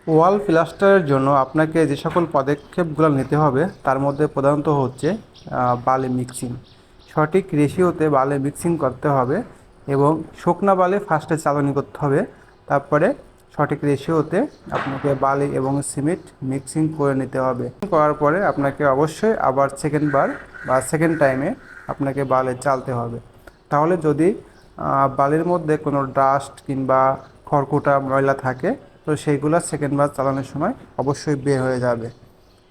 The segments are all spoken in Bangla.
ওয়াল প্লাস্টারের জন্য আপনাকে যে সকল পদক্ষেপগুলো নিতে হবে তার মধ্যে প্রধানত হচ্ছে বালি মিক্সিং। সঠিক রেশিওতে বালি মিক্সিং করতে হবে এবং শুকনা বালি ফার্স্টে চালনি করতে হবে। তারপরে সঠিক রেশিওতে আপনাকে বালি এবং সিমেন্ট মিক্সিং করে নিতে হবে। করার পরে আপনাকে অবশ্যই আবার সেকেন্ড বার বা সেকেন্ড টাইমে আপনাকে বালি চালতে হবে। তাহলে যদি বালির মধ্যে কোনো ডাস্ট কিংবা খড়কুটা ময়লা থাকে তো সেইগুলো সেকেন্ড বার চালানোর সময় অবশ্যই বের হয়ে যাবে।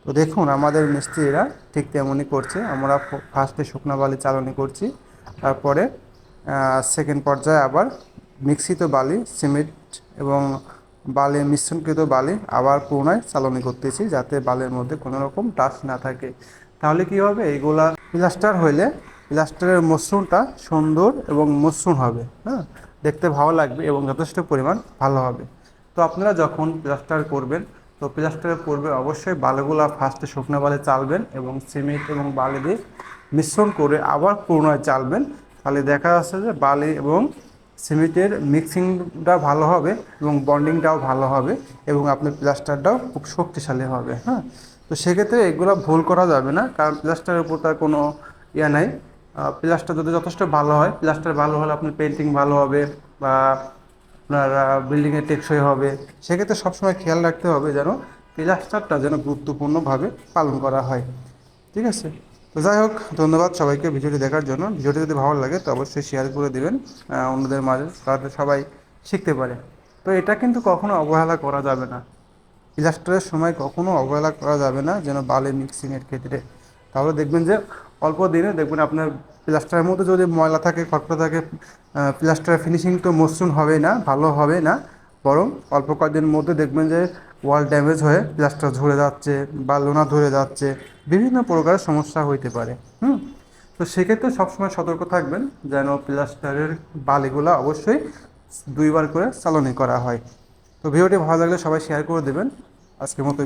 তো দেখুন আমাদের মিস্ত্রিরা ঠিক তেমনই করছে। আমরা ফার্স্টে শুকনো বালি চালনি করছি, তারপরে সেকেন্ড পর্যায়ে আবার মিক্সিত বালি সিমেন্ট এবং বালি মিশ্রণকৃত বালি আবার পুনরায় চালনি করতেছি, যাতে বালির মধ্যে কোনো রকম ডাস্ট না থাকে। তাহলে কি হবে, এইগুলা প্লাস্টার হইলে প্লাস্টারের মসৃণটা সুন্দর এবং মসৃণ হবে, হ্যাঁ, দেখতে ভালো লাগবে এবং যথেষ্ট পরিমাণ ভালো হবে। তো আপনারা যখন প্লাস্টার করবেন তো প্লাস্টারের পূর্বে অবশ্যই বালিগুলা ফার্স্টে শুকনো বালি চালবেন এবং সিমেন্ট এবং বালি দিয়ে মিশ্রণ করে আবার পুনরায় চালবেন। তাহলে দেখা যাচ্ছে যে বালি এবং সিমেন্টের মিক্সিংটা ভালো হবে এবং বন্ডিংটাও ভালো হবে এবং আপনার প্লাস্টারটাও খুব শক্তিশালী হবে। হ্যাঁ, তো সেক্ষেত্রে এগুলো ভুল করা যাবে না, কারণ প্লাস্টারের উপর তার কোনো ইয়ে নাই। প্লাস্টার যদি যথেষ্ট ভালো হয়, প্লাস্টার ভালো হলে আপনার পেন্টিং ভালো হবে বা আপনার বিল্ডিংয়ে টেকসই হবে। সেক্ষেত্রে সবসময় খেয়াল রাখতে হবে যেন প্লাস্টারটা যেন গুরুত্বপূর্ণভাবে পালন করা হয়। ঠিক আছে, তো যাই হোক, ধন্যবাদ সবাইকে ভিডিওটি দেখার জন্য। ভিডিওটি যদি ভালো লাগে তো অবশ্যই শেয়ার করে দেবেন অন্যদের মাঝে, যাতে সবাই শিখতে পারে। তো এটা কিন্তু কখনো অবহেলা করা যাবে না, প্লাস্টারের সময় কখনো অবহেলা করা যাবে না যেন বালি মিক্সিংয়ের ক্ষেত্রে। তাহলে দেখবেন যে অল্প দিনে দেখবেন আপনার প্লাস্টারের মধ্যে যদি ময়লা থাকে খড়টা থাকে, প্লাস্টারের ফিনিশিং তো মসৃণ হবে না, ভালো হবে না, বরং অল্প কয়েকদিনের মধ্যে দেখবেন যে ওয়াল ড্যামেজ হয়ে প্লাস্টার ঝরে যাচ্ছে বা লোনা ধরে যাচ্ছে, বিভিন্ন প্রকারের সমস্যা হইতে পারে। তো সেক্ষেত্রে সবসময় সতর্ক থাকবেন যেন প্লাস্টারের বালিগুলো অবশ্যই দুইবার করে চালনি করা হয়। তো ভিডিওটি ভালো লাগলে সবাই শেয়ার করে দেবেন। আজকের মতো